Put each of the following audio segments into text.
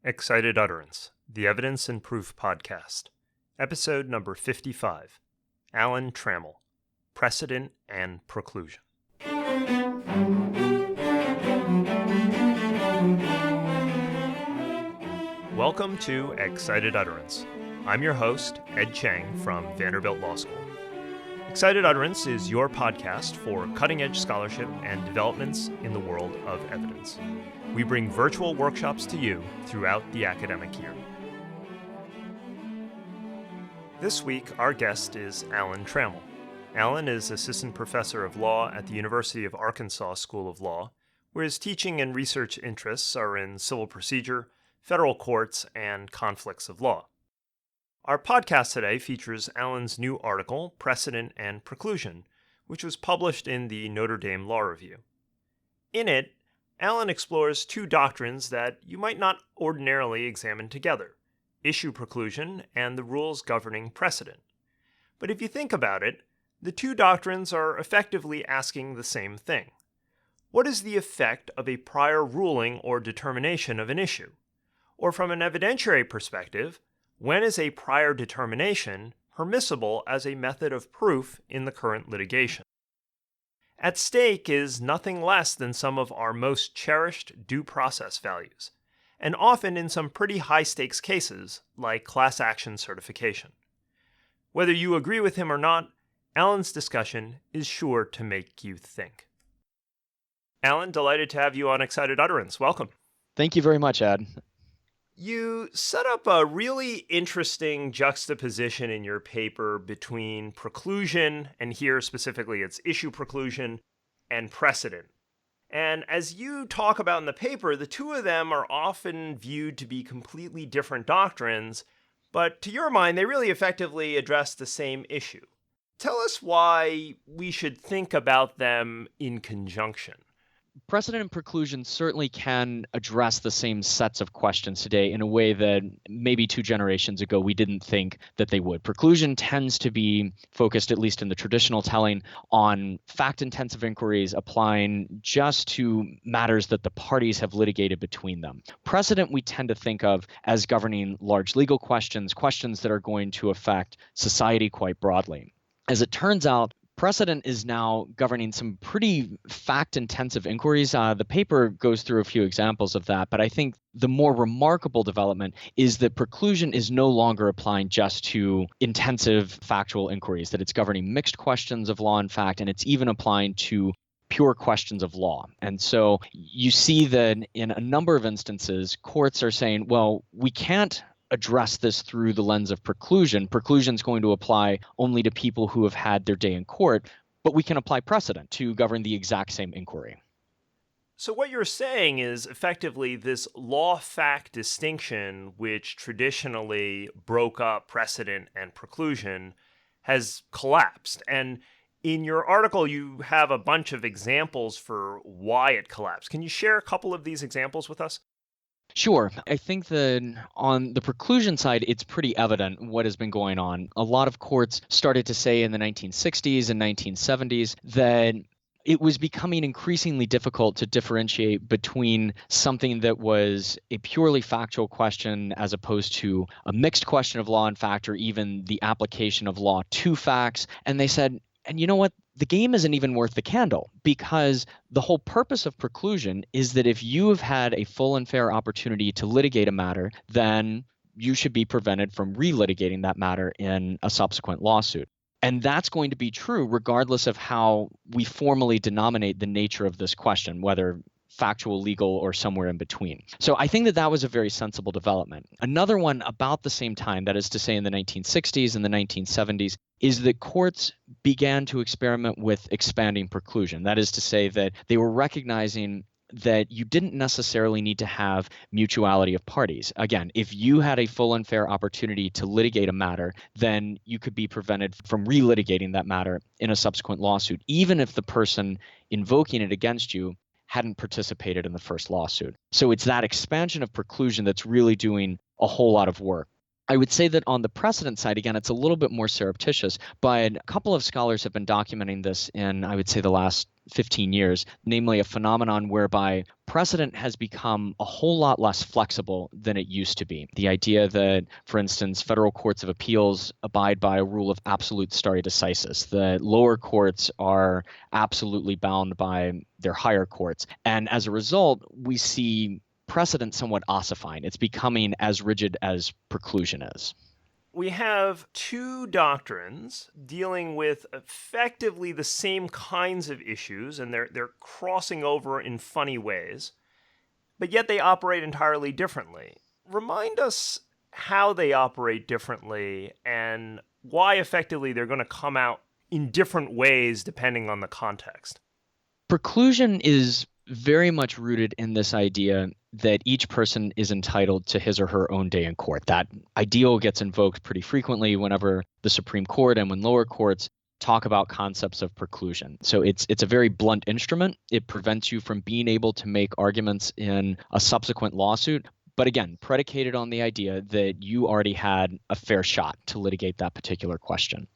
Excited Utterance, the Evidence and Proof Podcast. Episode number 55. Alan Trammell, Precedent and Preclusion. Welcome to Excited Utterance. I'm your host, Ed Chang from Vanderbilt Law School. Excited Utterance is your podcast for cutting-edge scholarship and developments in the world of evidence. We bring virtual workshops to you throughout the academic year. This week, our guest is Alan Trammell. Alan is Assistant Professor of Law at the University of Arkansas School of Law, where his teaching and research interests are in civil procedure, federal courts, and conflicts of law. Our podcast today features Alan's new article, Precedent and Preclusion, which was published in the Notre Dame Law Review. In it, Alan explores two doctrines that you might not ordinarily examine together, issue preclusion and the rules governing precedent. But if you think about it, the two doctrines are effectively asking the same thing. What is the effect of a prior ruling or determination of an issue? Or from an evidentiary perspective, when is a prior determination permissible as a method of proof in the current litigation? At stake is nothing less than some of our most cherished due process values, and often in some pretty high-stakes cases, like class action certification. Whether you agree with him or not, Alan's discussion is sure to make you think. Alan, delighted to have you on Excited Utterance. Welcome. Thank you very much, Ed. You set up a really interesting juxtaposition in your paper between preclusion, and here specifically it's issue preclusion, and precedent. And as you talk about in the paper, the two of them are often viewed to be completely different doctrines, but to your mind, they really effectively address the same issue. Tell us why we should think about them in conjunction. Precedent and preclusion certainly can address the same sets of questions today in a way that maybe 2 generations ago we didn't think that they would. Preclusion tends to be focused, at least in the traditional telling, on fact-intensive inquiries applying just to matters that the parties have litigated between them. Precedent we tend to think of as governing large legal questions, questions that are going to affect society quite broadly. As it turns out, precedent is now governing some pretty fact-intensive inquiries. The paper goes through a few examples of that, but I think the more remarkable development is that preclusion is no longer applying just to intensive factual inquiries, that it's governing mixed questions of law and fact, and it's even applying to pure questions of law. And so you see that in a number of instances, courts are saying, well, we can't address this through the lens of preclusion. Preclusion is going to apply only to people who have had their day in court, but we can apply precedent to govern the exact same inquiry. So what you're saying is effectively this law-fact distinction, which traditionally broke up precedent and preclusion, has collapsed. And in your article, you have a bunch of examples for why it collapsed. Can you share a couple of these examples with us? Sure. I think that on the preclusion side, it's pretty evident what has been going on. A lot of courts started to say in the 1960s and 1970s that it was becoming increasingly difficult to differentiate between something that was a purely factual question as opposed to a mixed question of law and fact, or even the application of law to facts. And they said, and you know what? The game isn't even worth the candle, because the whole purpose of preclusion is that if you have had a full and fair opportunity to litigate a matter, then you should be prevented from relitigating that matter in a subsequent lawsuit. And that's going to be true regardless of how we formally denominate the nature of this question, whether factual, legal, or somewhere in between. So I think that that was a very sensible development. Another one about the same time, that is to say in the 1960s and the 1970s, is that courts began to experiment with expanding preclusion. That is to say that they were recognizing that you didn't necessarily need to have mutuality of parties. Again, if you had a full and fair opportunity to litigate a matter, then you could be prevented from relitigating that matter in a subsequent lawsuit, even if the person invoking it against you hadn't participated in the first lawsuit. So it's that expansion of preclusion that's really doing a whole lot of work. I would say that on the precedent side, again, it's a little bit more surreptitious, but a couple of scholars have been documenting this in, I would say, the last 15 years, namely a phenomenon whereby precedent has become a whole lot less flexible than it used to be. The idea that, for instance, federal courts of appeals abide by a rule of absolute stare decisis, that lower courts are absolutely bound by their higher courts. And as a result, we see precedent somewhat ossifying. It's becoming as rigid as preclusion is. We have two doctrines dealing with effectively the same kinds of issues, and they're crossing over in funny ways, but yet they operate entirely differently. Remind us how they operate differently and why effectively they're going to come out in different ways depending on the context. Preclusion is very much rooted in this idea that each person is entitled to his or her own day in court. That ideal gets invoked pretty frequently whenever the Supreme Court and when lower courts talk about concepts of preclusion. So it's a very blunt instrument. It prevents you from being able to make arguments in a subsequent lawsuit, but again, predicated on the idea that you already had a fair shot to litigate that particular question.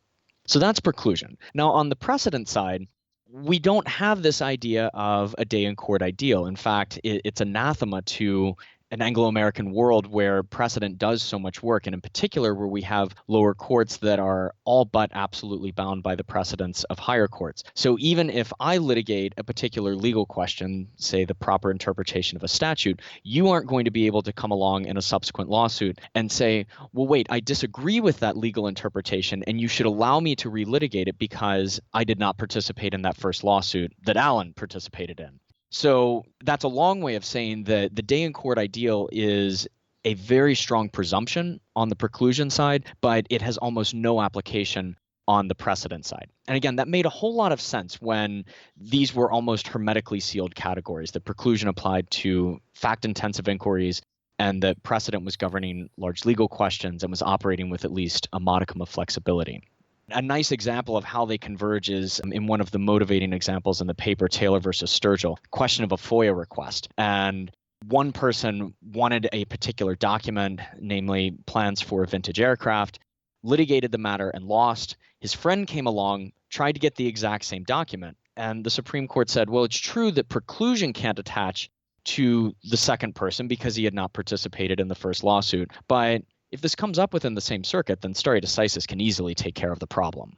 So that's preclusion. Now, on the precedent side, we don't have this idea of a day in court ideal. In fact, it's anathema to an Anglo-American world where precedent does so much work, and in particular where we have lower courts that are all but absolutely bound by the precedents of higher courts. So even if I litigate a particular legal question, say the proper interpretation of a statute, you aren't going to be able to come along in a subsequent lawsuit and say, well, wait, I disagree with that legal interpretation, and you should allow me to relitigate it because I did not participate in that first lawsuit that Alan participated in. So that's a long way of saying that the day in court ideal is a very strong presumption on the preclusion side, but it has almost no application on the precedent side. And again, that made a whole lot of sense when these were almost hermetically sealed categories. The preclusion applied to fact-intensive inquiries and that precedent was governing large legal questions and was operating with at least a modicum of flexibility. A nice example of how they converge is in one of the motivating examples in the paper, Taylor versus Sturgill, question of a FOIA request. And one person wanted a particular document, namely plans for a vintage aircraft, litigated the matter and lost. His friend came along, tried to get the exact same document. And the Supreme Court said, well, it's true that preclusion can't attach to the second person because he had not participated in the first lawsuit. But if this comes up within the same circuit, then stare decisis can easily take care of the problem.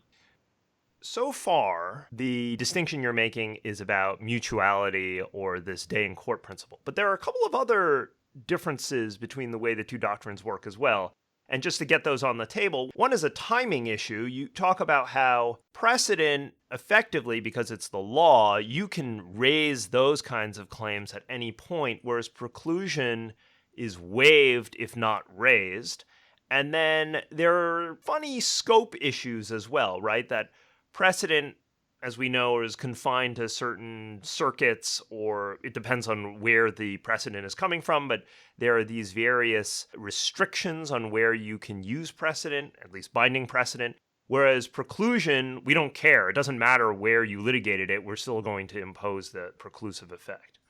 So far, the distinction you're making is about mutuality or this day in court principle. But there are a couple of other differences between the way the two doctrines work as well. And just to get those on the table, one is a timing issue. You talk about how precedent, effectively, because it's the law, you can raise those kinds of claims at any point, whereas preclusion is waived if not raised. And then there are funny scope issues as well, right? That precedent, as we know, is confined to certain circuits, or it depends on where the precedent is coming from, but there are these various restrictions on where you can use precedent, at least binding precedent. Whereas preclusion, we don't care. It doesn't matter where you litigated it. We're still going to impose the preclusive effect.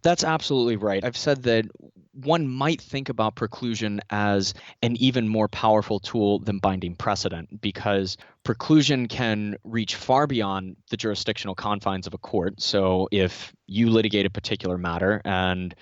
That's absolutely right. I've said that one might think about preclusion as an even more powerful tool than binding precedent, because preclusion can reach far beyond the jurisdictional confines of a court. So if you litigate a particular matter and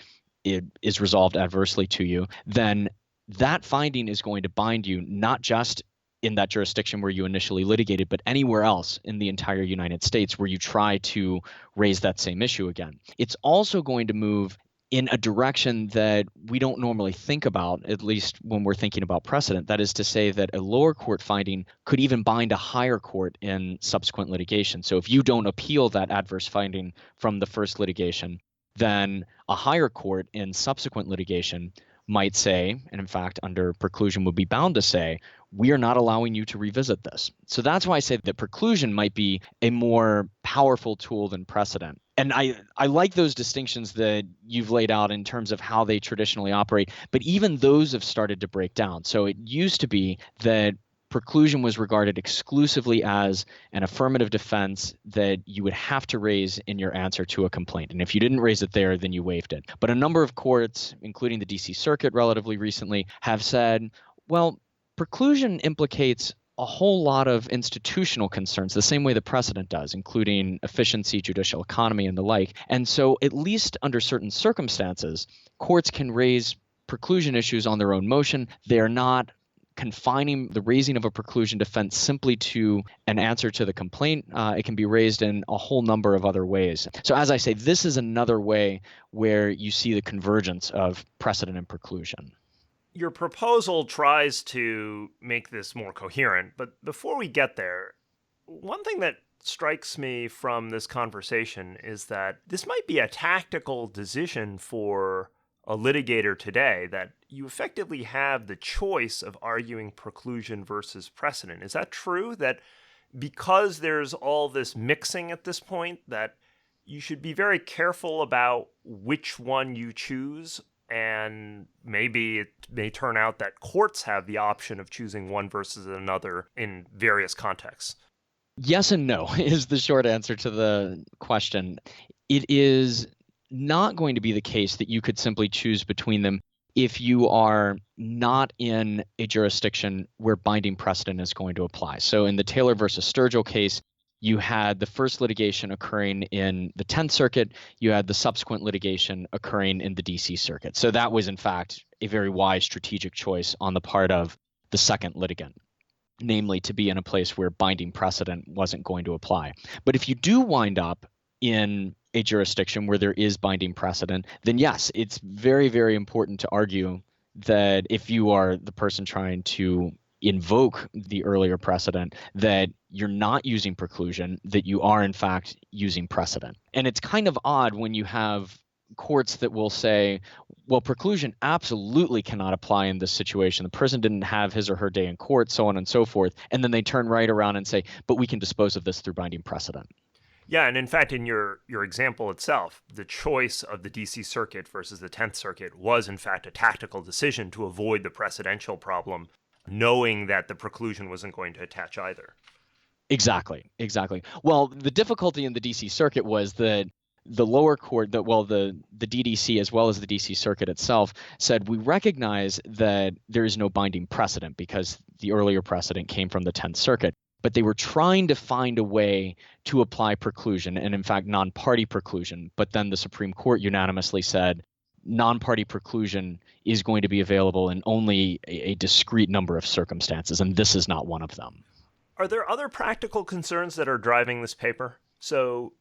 it is resolved adversely to you, then that finding is going to bind you not just in that jurisdiction where you initially litigated, but anywhere else in the entire United States where you try to raise that same issue again. It's also going to move in a direction that we don't normally think about, at least when we're thinking about precedent. That is to say that a lower court finding could even bind a higher court in subsequent litigation. So if you don't appeal that adverse finding from the first litigation, then a higher court in subsequent litigation might say, and in fact under preclusion would be bound to say, we are not allowing you to revisit this. So that's why I say that preclusion might be a more powerful tool than precedent. And I like those distinctions that you've laid out in terms of how they traditionally operate, but even those have started to break down. So it used to be that preclusion was regarded exclusively as an affirmative defense that you would have to raise in your answer to a complaint. And if you didn't raise it there, then you waived it. But a number of courts, including the DC Circuit relatively recently, have said, well, preclusion implicates a whole lot of institutional concerns, the same way the precedent does, including efficiency, judicial economy, and the like. And so, at least under certain circumstances, courts can raise preclusion issues on their own motion. They're not confining the raising of a preclusion defense simply to an answer to the complaint. It can be raised in a whole number of other ways. So as I say, this is another way where you see the convergence of precedent and preclusion. Your proposal tries to make this more coherent, but before we get there, one thing that strikes me from this conversation is that this might be a tactical decision for a litigator today, that you effectively have the choice of arguing preclusion versus precedent. Is that true? That because there's all this mixing at this point, that you should be very careful about which one you choose, and maybe it may turn out that courts have the option of choosing one versus another in various contexts? Yes and no is the short answer to the question. It is not going to be the case that you could simply choose between them if you are not in a jurisdiction where binding precedent is going to apply. So in the Taylor versus Sturgill case, you had the first litigation occurring in the 10th Circuit. You had the subsequent litigation occurring in the DC Circuit. So that was, in fact, a very wise strategic choice on the part of the second litigant, namely to be in a place where binding precedent wasn't going to apply. But if you do wind up in a jurisdiction where there is binding precedent, then yes, it's very, very important to argue that if you are the person trying to invoke the earlier precedent, that you're not using preclusion, that you are in fact using precedent. And it's kind of odd when you have courts that will say, well, preclusion absolutely cannot apply in this situation. The person didn't have his or her day in court, so on and so forth. And then they turn right around and say, but we can dispose of this through binding precedent. Yeah, and in fact, in your example itself, the choice of the DC Circuit versus the 10th Circuit was in fact a tactical decision to avoid the precedential problem, knowing that the preclusion wasn't going to attach either. Exactly. Well, the difficulty in the DC Circuit was that the lower court, the DDC as well as the DC Circuit itself said, we recognize that there is no binding precedent because the earlier precedent came from the 10th Circuit. But they were trying to find a way to apply preclusion, and in fact, non-party preclusion. But then the Supreme Court unanimously said non-party preclusion is going to be available in only a discrete number of circumstances, and this is not one of them. Are there other practical concerns that are driving this paper? So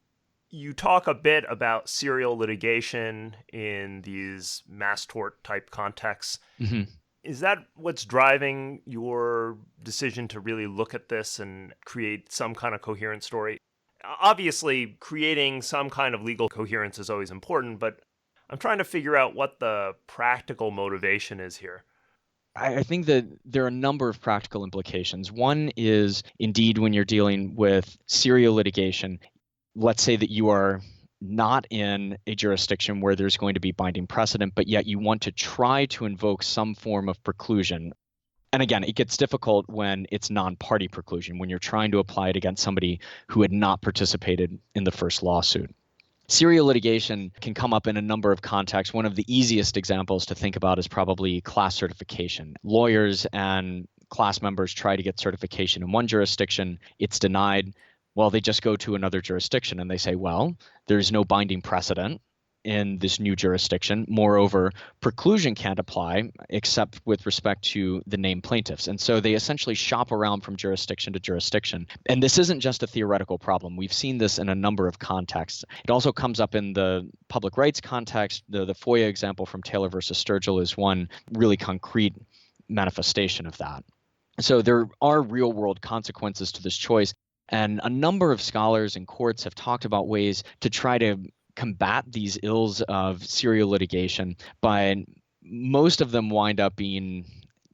you talk a bit about serial litigation in these mass tort type contexts. Mm-hmm. Is that what's driving your decision to really look at this and create some kind of coherent story? Obviously, creating some kind of legal coherence is always important, but I'm trying to figure out what the practical motivation is here. I think that there are a number of practical implications. One is, indeed, when you're dealing with serial litigation, let's say that you are not in a jurisdiction where there's going to be binding precedent, but yet you want to try to invoke some form of preclusion. And again, it gets difficult when it's non-party preclusion, when you're trying to apply it against somebody who had not participated in the first lawsuit. Serial litigation can come up in a number of contexts. One of the easiest examples to think about is probably class certification. Lawyers and class members try to get certification in one jurisdiction, it's denied. Well, they just go to another jurisdiction and they say, well, there's no binding precedent in this new jurisdiction. Moreover, preclusion can't apply except with respect to the named plaintiffs. And so they essentially shop around from jurisdiction to jurisdiction. And this isn't just a theoretical problem. We've seen this in a number of contexts. It also comes up in the public rights context. The FOIA example from Taylor versus Sturgill is one really concrete manifestation of that. So there are real world consequences to this choice. And a number of scholars and courts have talked about ways to try to combat these ills of serial litigation, but most of them wind up being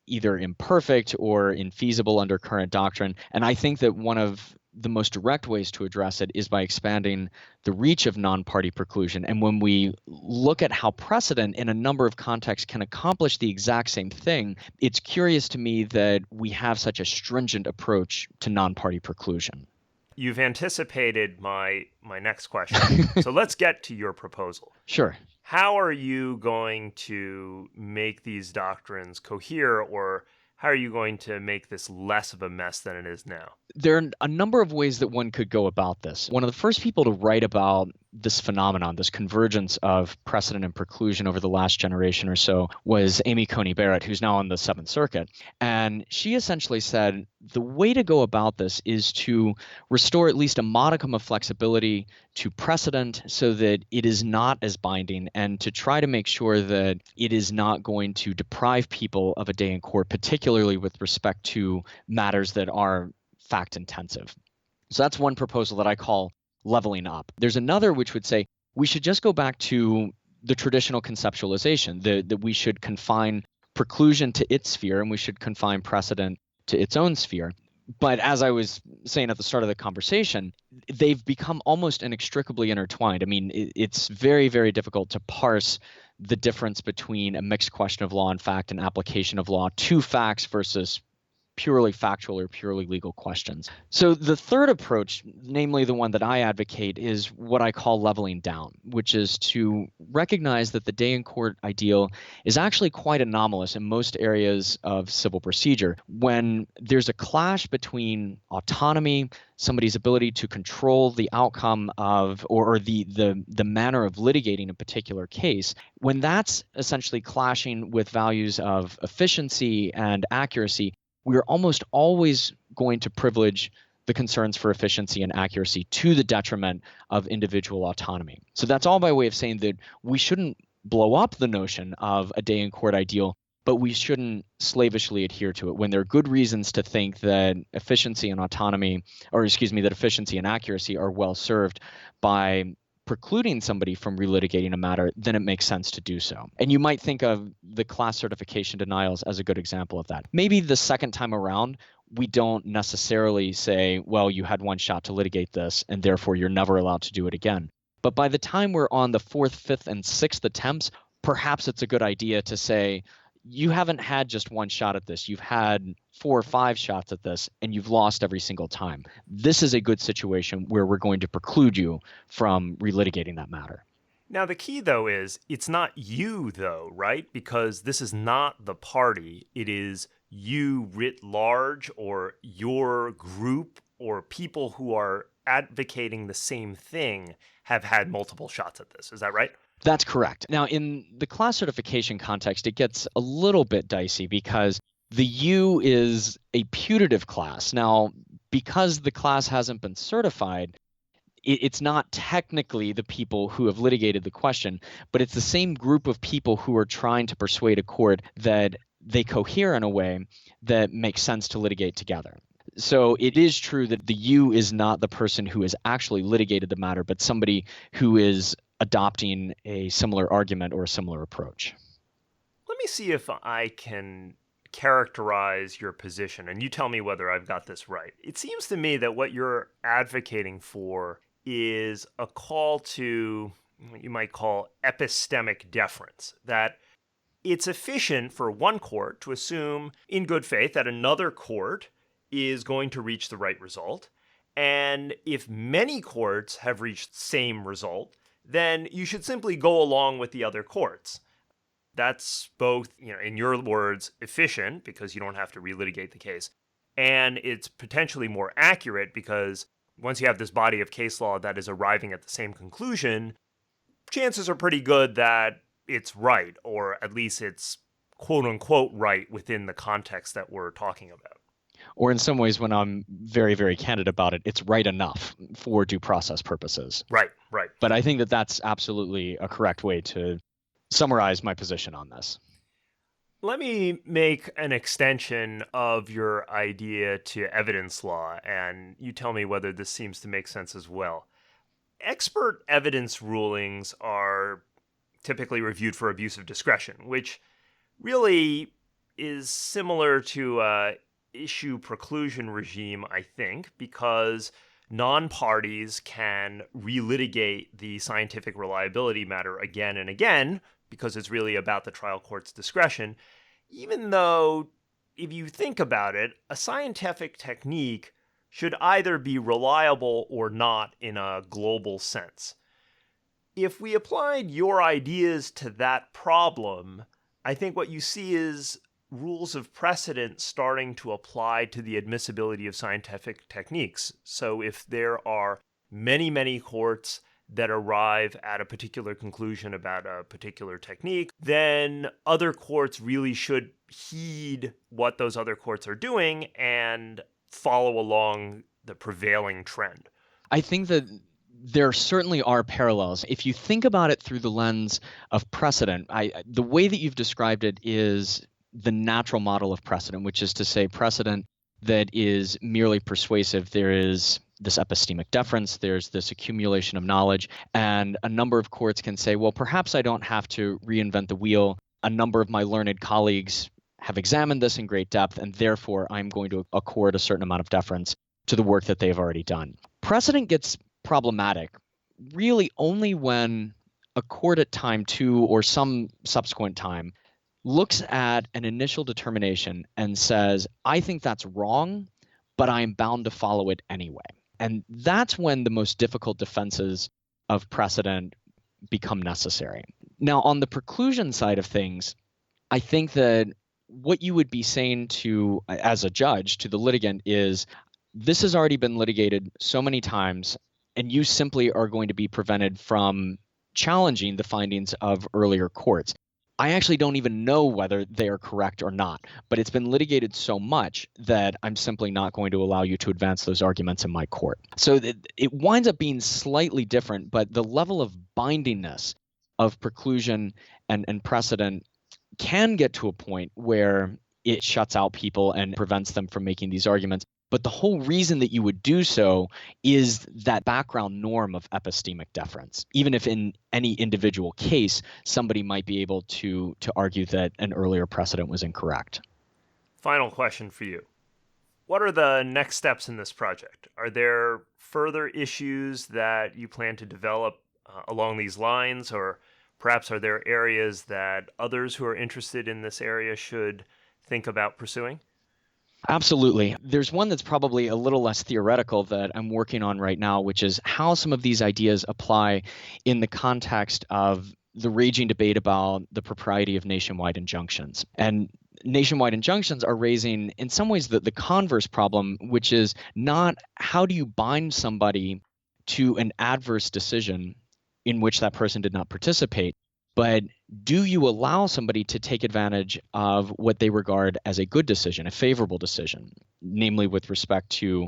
either imperfect or infeasible under current doctrine. And I think that one of the most direct ways to address it is by expanding the reach of non-party preclusion. And when we look at how precedent in a number of contexts can accomplish the exact same thing, it's curious to me that we have such a stringent approach to non-party preclusion. You've anticipated my next question. So let's get to your proposal. Sure. How are you going to make these doctrines cohere, or how are you going to make this less of a mess than it is now? There are a number of ways that one could go about this. One of the first people to write about this phenomenon, this convergence of precedent and preclusion over the last generation or so, was Amy Coney Barrett, who's now on the Seventh Circuit. And she essentially said the way to go about this is to restore at least a modicum of flexibility to precedent so that it is not as binding, and to try to make sure that it is not going to deprive people of a day in court, particularly with respect to matters that are fact intensive. So that's one proposal that I call leveling up. There's another which would say we should just go back to the traditional conceptualization, that we should confine preclusion to its sphere and we should confine precedent to its own sphere. But as I was saying at the start of the conversation, they've become almost inextricably intertwined. I mean, it's very, very difficult to parse the difference between a mixed question of law and fact and application of law to facts versus purely factual or purely legal questions. So the third approach, namely the one that I advocate, is what I call leveling down, which is to recognize that the day in court ideal is actually quite anomalous in most areas of civil procedure. When there's a clash between autonomy, somebody's ability to control the outcome of or the manner of litigating a particular case, when that's essentially clashing with values of efficiency and accuracy, we are almost always going to privilege the concerns for efficiency and accuracy to the detriment of individual autonomy. So that's all by way of saying that we shouldn't blow up the notion of a day in court ideal, but we shouldn't slavishly adhere to it when there are good reasons to think that efficiency and efficiency and accuracy are well served by precluding somebody from relitigating a matter, then it makes sense to do so. And you might think of the class certification denials as a good example of that. Maybe the second time around, we don't necessarily say, well, you had one shot to litigate this, and therefore you're never allowed to do it again. But by the time we're on the fourth, fifth, and sixth attempts, perhaps it's a good idea to say, you haven't had just one shot at this. You've had 4 or 5 shots at this, and you've lost every single time. This is a good situation where we're going to preclude you from relitigating that matter. Now, the key, though, is it's not you, though, right? Because this is not the party. It is you writ large, or your group, or people who are advocating the same thing have had multiple shots at this. Is that right? That's correct. Now, in the class certification context, it gets a little bit dicey because the U is a putative class. Now, because the class hasn't been certified, it's not technically the people who have litigated the question, but it's the same group of people who are trying to persuade a court that they cohere in a way that makes sense to litigate together. So it is true that the U is not the person who has actually litigated the matter, but somebody who is adopting a similar argument or a similar approach. Let me see if I can characterize your position, and you tell me whether I've got this right. It seems to me that what you're advocating for is a call to what you might call epistemic deference, that it's efficient for one court to assume in good faith that another court is going to reach the right result, and if many courts have reached the same result, then you should simply go along with the other courts. That's both, in your words, efficient because you don't have to relitigate the case, and it's potentially more accurate because once you have this body of case law that is arriving at the same conclusion, chances are pretty good that it's right, or at least it's quote-unquote right within the context that we're talking about. Or in some ways, when I'm very, very candid about it, it's right enough for due process purposes. Right. But I think that that's absolutely a correct way to summarize my position on this. Let me make an extension of your idea to evidence law, and you tell me whether this seems to make sense as well. Expert evidence rulings are typically reviewed for abuse of discretion, which really is similar to issue preclusion regime, I think, because non-parties can relitigate the scientific reliability matter again and again because it's really about the trial court's discretion, even though, if you think about it, a scientific technique should either be reliable or not in a global sense. If we applied your ideas to that problem, I think what you see is rules of precedent starting to apply to the admissibility of scientific techniques. So if there are many, many courts that arrive at a particular conclusion about a particular technique, then other courts really should heed what those other courts are doing and follow along the prevailing trend. I think that there certainly are parallels. If you think about it through the lens of precedent, the way that you've described it is the natural model of precedent, which is to say precedent that is merely persuasive. There is this epistemic deference, there's this accumulation of knowledge, and a number of courts can say, well, perhaps I don't have to reinvent the wheel. A number of my learned colleagues have examined this in great depth, and therefore I'm going to accord a certain amount of deference to the work that they've already done. Precedent gets problematic really only when a court at time 2 or some subsequent time looks at an initial determination and says, I think that's wrong, but I'm bound to follow it anyway. And that's when the most difficult defenses of precedent become necessary. Now, on the preclusion side of things, I think that what you would be saying to, as a judge, to the litigant is, this has already been litigated so many times, and you simply are going to be prevented from challenging the findings of earlier courts. I actually don't even know whether they are correct or not, but it's been litigated so much that I'm simply not going to allow you to advance those arguments in my court. So it winds up being slightly different, but the level of bindingness of preclusion and precedent can get to a point where it shuts out people and prevents them from making these arguments. But the whole reason that you would do so is that background norm of epistemic deference. Even if in any individual case, somebody might be able to argue that an earlier precedent was incorrect. Final question for you. What are the next steps in this project? Are there further issues that you plan to develop along these lines, or perhaps are there areas that others who are interested in this area should think about pursuing? Absolutely. There's one that's probably a little less theoretical that I'm working on right now, which is how some of these ideas apply in the context of the raging debate about the propriety of nationwide injunctions. And nationwide injunctions are raising, in some ways, the converse problem, which is not how do you bind somebody to an adverse decision in which that person did not participate, but do you allow somebody to take advantage of what they regard as a good decision, a favorable decision, namely with respect to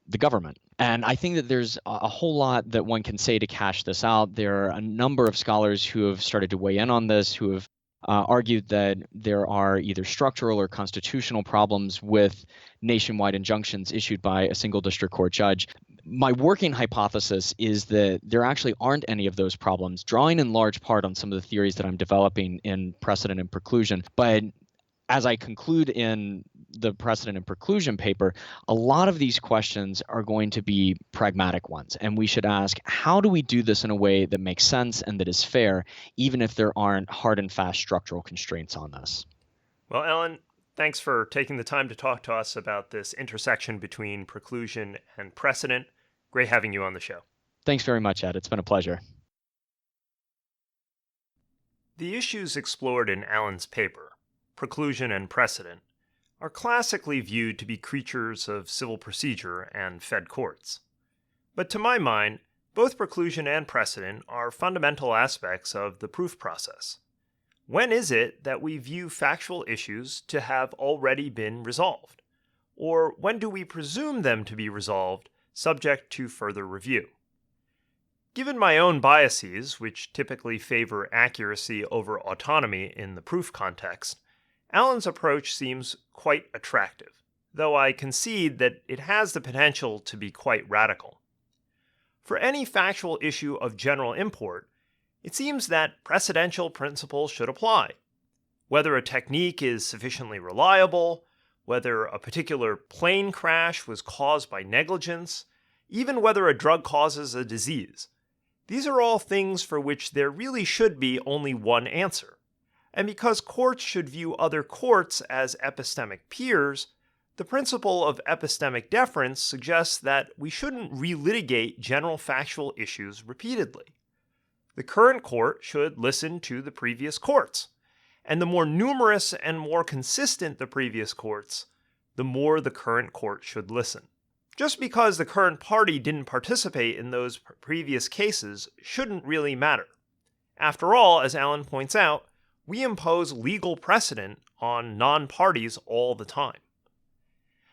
the government? And I think that there's a whole lot that one can say to cash this out. There are a number of scholars who have started to weigh in on this, who have argued that there are either structural or constitutional problems with nationwide injunctions issued by a single district court judge. My working hypothesis is that there actually aren't any of those problems, drawing in large part on some of the theories that I'm developing in Precedent and Preclusion. But as I conclude in the Precedent and Preclusion paper, a lot of these questions are going to be pragmatic ones. And we should ask, how do we do this in a way that makes sense and that is fair, even if there aren't hard and fast structural constraints on this? Well, Alan, thanks for taking the time to talk to us about this intersection between preclusion and precedent. Great having you on the show. Thanks very much, Ed. It's been a pleasure. The issues explored in Alan's paper, Preclusion and Precedent, are classically viewed to be creatures of civil procedure and Fed courts. But to my mind, both preclusion and precedent are fundamental aspects of the proof process. When is it that we view factual issues to have already been resolved? Or when do we presume them to be resolved, subject to further review? Given my own biases, which typically favor accuracy over autonomy in the proof context, Alan's approach seems quite attractive, though I concede that it has the potential to be quite radical. For any factual issue of general import, it seems that precedential principles should apply. Whether a technique is sufficiently reliable, whether a particular plane crash was caused by negligence, even whether a drug causes a disease. These are all things for which there really should be only one answer. And because courts should view other courts as epistemic peers, the principle of epistemic deference suggests that we shouldn't relitigate general factual issues repeatedly. The current court should listen to the previous courts, And the more numerous and more consistent the previous courts, the more the current court should listen. Just because the current party didn't participate in those previous cases shouldn't really matter. After all, as Alan points out, we impose legal precedent on non-parties all the time.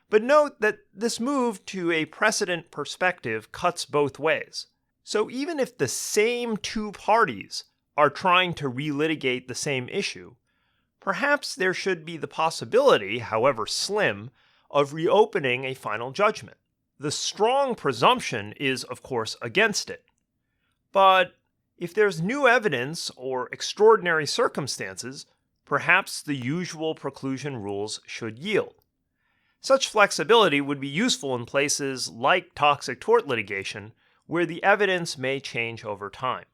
But note that this move to a precedent perspective cuts both ways. So even if the same two parties are trying to relitigate the same issue, perhaps there should be the possibility, however slim, of reopening a final judgment. The strong presumption is, of course, against it. But if there's new evidence or extraordinary circumstances, perhaps the usual preclusion rules should yield. Such flexibility would be useful in places like toxic tort litigation, where the evidence may change over time.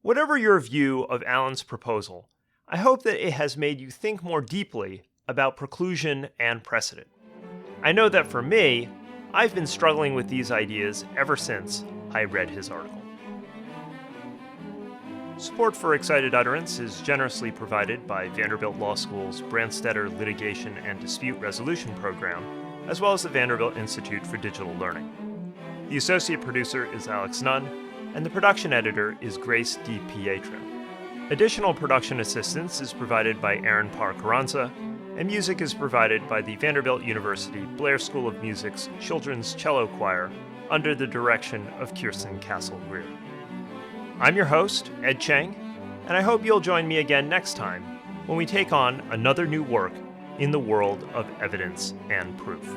Whatever your view of Alan's proposal, I hope that it has made you think more deeply about preclusion and precedent. I know that for me, I've been struggling with these ideas ever since I read his article. Support for Excited Utterance is generously provided by Vanderbilt Law School's Branstetter Litigation and Dispute Resolution Program, as well as the Vanderbilt Institute for Digital Learning. The associate producer is Alex Nunn, and the production editor is Grace DiPietro. Additional production assistance is provided by Aaron Parr Carranza, and music is provided by the Vanderbilt University Blair School of Music's Children's Cello Choir under the direction of Kirsten Castle-Greer. I'm your host, Ed Cheng, and I hope you'll join me again next time when we take on another new work in the world of evidence and proof.